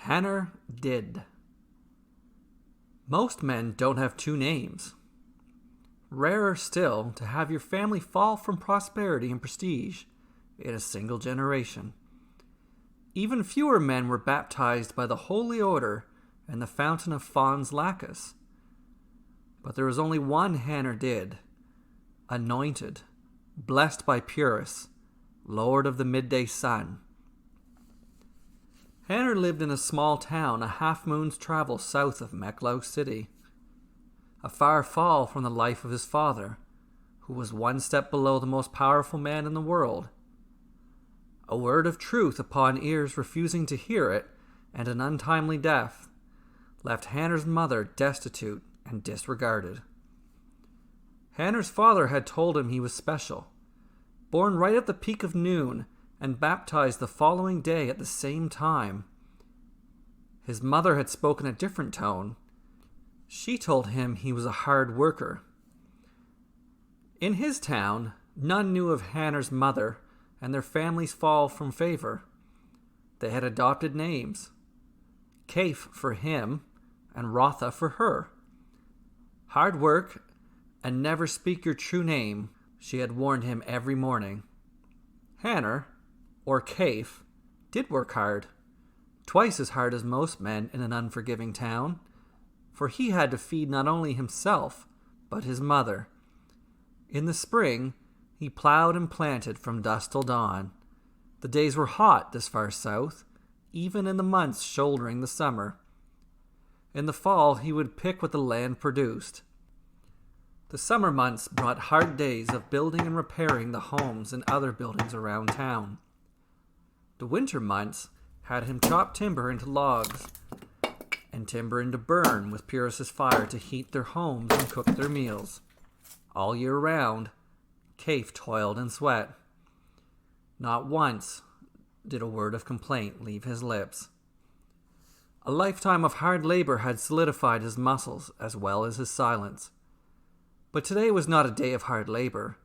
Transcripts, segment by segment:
Hanner Dydd. Most men don't have two names. Rarer still to have your family fall from prosperity and prestige in a single generation. Even fewer men were baptized by the Holy Order and the Fountain of Fons Lacus. But there was only one Hanner Dydd, anointed, blessed by Purus, Lord of the midday sun. Hanner lived in a small town a half-moon's travel south of Meklo City, a far fall from the life of his father, who was one step below the most powerful man in the world. A word of truth upon ears refusing to hear it, and an untimely death, left Hanner's mother destitute and disregarded. Hanner's father had told him he was special, born right at the peak of noon, and baptized the following day at the same time. His mother had spoken a different tone. She told him he was a hard worker. In his town, none knew of Hanner's mother and their family's fall from favor. They had adopted names. Kaif for him, and Rotha for her. Hard work, and never speak your true name, she had warned him every morning. Hanner, or Kaif, did work hard, twice as hard as most men in an unforgiving town, for he had to feed not only himself, but his mother. In the spring, he plowed and planted from dusk till dawn. The days were hot this far south, even in the months shouldering the summer. In the fall, he would pick what the land produced. The summer months brought hard days of building and repairing the homes and other buildings around town. The winter months had him chop timber into logs and timber into burn with Purus's fire to heat their homes and cook their meals. All year round, Kaif toiled and sweat. Not once did a word of complaint leave his lips. A lifetime of hard labor had solidified his muscles as well as his silence. But today was not a day of hard labor.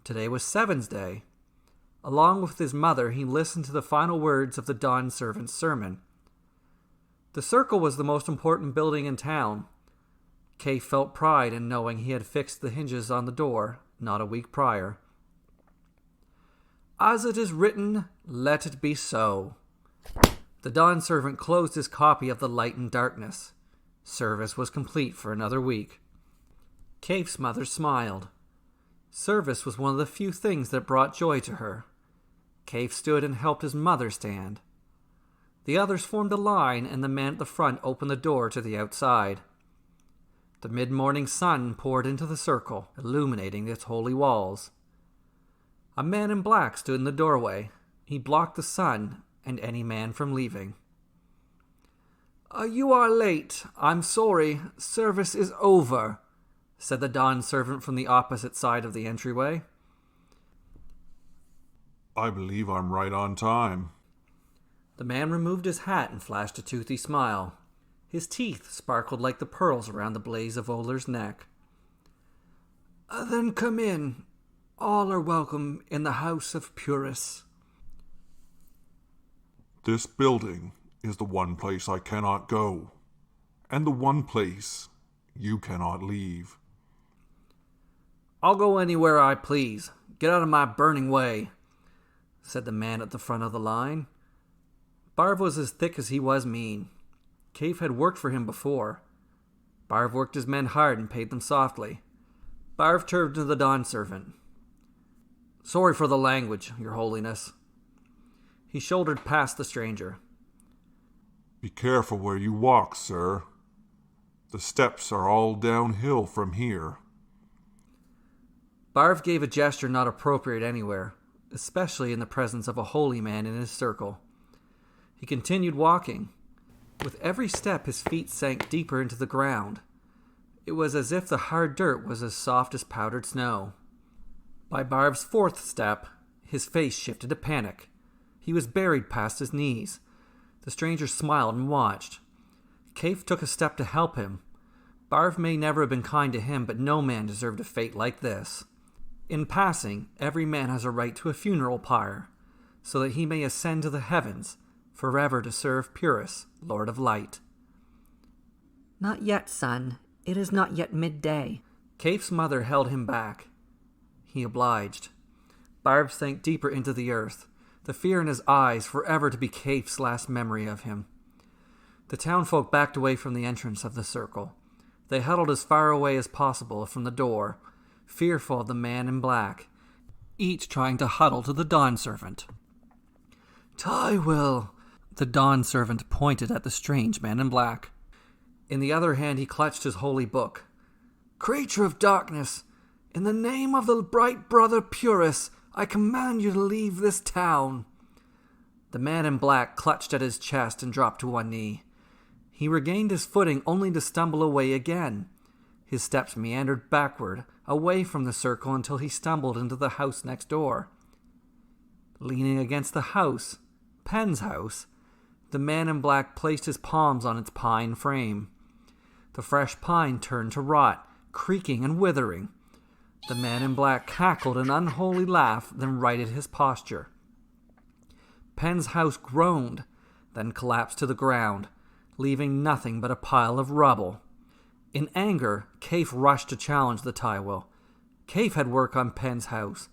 Today was Seven's Day. Along with his mother, he listened to the final words of the dawn servant's sermon. The circle was the most important building in town. Kaif felt pride in knowing he had fixed the hinges on the door not a week prior. As it is written, let it be so. The dawn servant closed his copy of The Light and Darkness. Service was complete for another week. Kaif's mother smiled. Service was one of the few things that brought joy to her. Kaif stood and helped his mother stand. The others formed a line, and the man at the front opened the door to the outside. The mid-morning sun poured into the circle, illuminating its holy walls. A man in black stood in the doorway. He blocked the sun and any man from leaving. You are late. I'm sorry. Service is over, said the dawn servant from the opposite side of the entryway. I believe I'm right on time. The man removed his hat and flashed a toothy smile. His teeth sparkled like the pearls around the blaze of Oler's neck. Then come in. All are welcome in the house of Purus. This building is the one place I cannot go, and the one place you cannot leave. I'll go anywhere I please. Get out of my burning way, said the man at the front of the line. Barv was as thick as he was mean. Kaif had worked for him before. Barv worked his men hard and paid them softly. Barv turned to the dawn servant. Sorry for the language, Your Holiness. He shouldered past the stranger. Be careful where you walk, sir. The steps are all downhill from here. Barv gave a gesture not appropriate anywhere, especially in the presence of a holy man in his circle. He continued walking. With every step, his feet sank deeper into the ground. It was as if the hard dirt was as soft as powdered snow. By Barv's fourth step, his face shifted to panic. He was buried past his knees. The stranger smiled and watched. Kaif took a step to help him. Barv may never have been kind to him, but no man deserved a fate like this. In passing, every man has a right to a funeral pyre, so that he may ascend to the heavens, forever to serve Purus, Lord of Light. Not yet, son. It is not yet midday. Kaif's mother held him back. He obliged. Barb sank deeper into the earth, the fear in his eyes forever to be Kaif's last memory of him. The townfolk backed away from the entrance of the circle. They huddled as far away as possible from the door, fearful of the man in black, each trying to huddle to the dawn servant. "Tywell!" The dawn servant pointed at the strange man in black. In the other hand he clutched his holy book. "Creature of darkness, in the name of the bright brother Purus, I command you to leave this town." The man in black clutched at his chest and dropped to one knee. He regained his footing only to stumble away again. His steps meandered backward, away from the circle until he stumbled into the house next door. Leaning against the house, Penn's house, the man in black placed his palms on its pine frame. The fresh pine turned to rot, creaking and withering. The man in black cackled an unholy laugh, then righted his posture. Penn's house groaned, then collapsed to the ground, leaving nothing but a pile of rubble. In anger, Kaif rushed to challenge the Tywell. Kaif had work on Penn's house.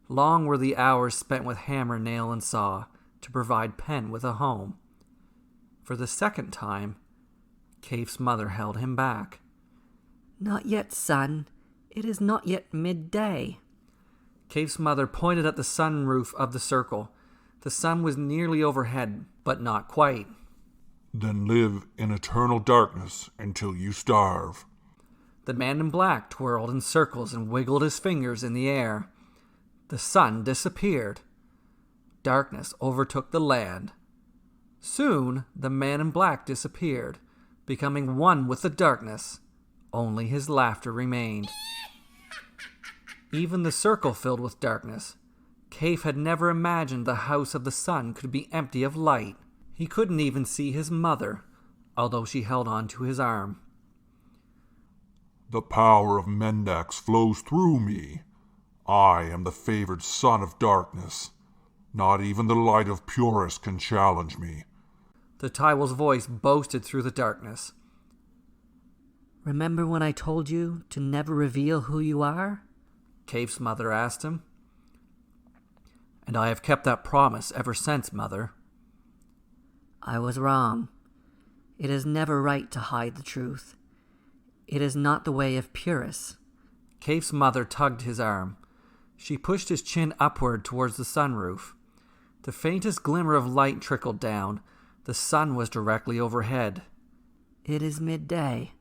Long were the hours spent with hammer, nail, and saw to provide Penn with a home. For the second time, Kaif's mother held him back. Not yet, son. It is not yet midday. Kaif's mother pointed at the sunroof of the circle. The sun was nearly overhead, but not quite. "Then live in eternal darkness until you starve." The man in black twirled in circles and wiggled his fingers in the air. The sun disappeared. Darkness overtook the land. Soon, the man in black disappeared, becoming one with the darkness. Only his laughter remained. Even the circle filled with darkness. Kaif had never imagined the house of the sun could be empty of light. He couldn't even see his mother, although she held on to his arm. "The power of Mendax flows through me. I am the favored son of darkness. Not even the light of Purus can challenge me." The Tywell's voice boasted through the darkness. Remember when I told you to never reveal who you are? Kaif's mother asked him. "And I have kept that promise ever since, Mother." I was wrong. It is never right to hide the truth. It is not the way of Purus. Kaif's mother tugged his arm. She pushed his chin upward towards the sunroof. The faintest glimmer of light trickled down. The sun was directly overhead. It is midday.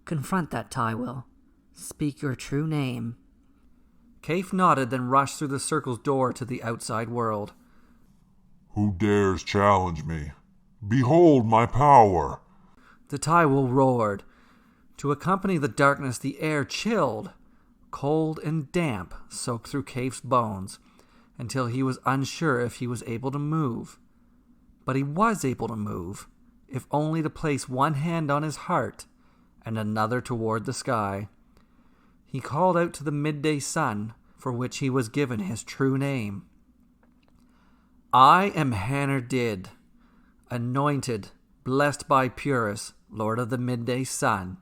Confront that Tywell. Speak your true name. Kaif nodded, then rushed through the circle's door to the outside world. "Who dares challenge me? Behold my power!" The Tywell roared. To accompany the darkness, the air chilled. Cold and damp soaked through Kaif's bones until he was unsure if he was able to move. But he was able to move, if only to place one hand on his heart and another toward the sky. He called out to the midday sun, for which he was given his true name. "I am Hanner Dydd, anointed, blessed by Purus, Lord of the midday sun."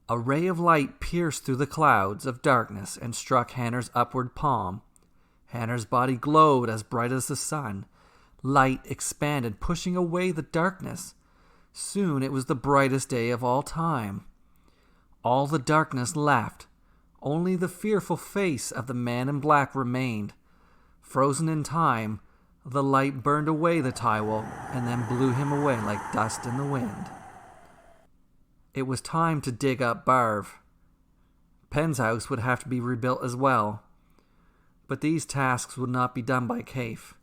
A ray of light pierced through the clouds of darkness and struck Hanner's upward palm. Hanner's body glowed as bright as the sun. Light expanded, pushing away the darkness. Soon it was the brightest day of all time. All the darkness left. Only the fearful face of the man in black remained. Frozen in time, the light burned away the Tywell and then blew him away like dust in the wind. It was time to dig up Barv. Penn's house would have to be rebuilt as well. But these tasks would not be done by Kaif.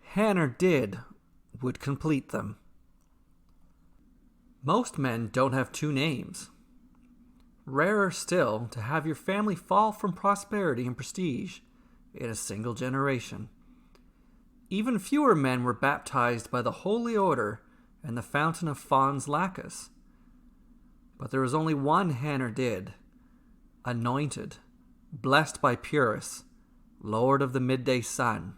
Hanner Dydd would complete them. Most men don't have two names. Rarer still to have your family fall from prosperity and prestige in a single generation. Even fewer men were baptized by the Holy Order and the Fountain of Fons Lacus. But there was only one Hanner Dydd, anointed, blessed by Purus, Lord of the midday sun.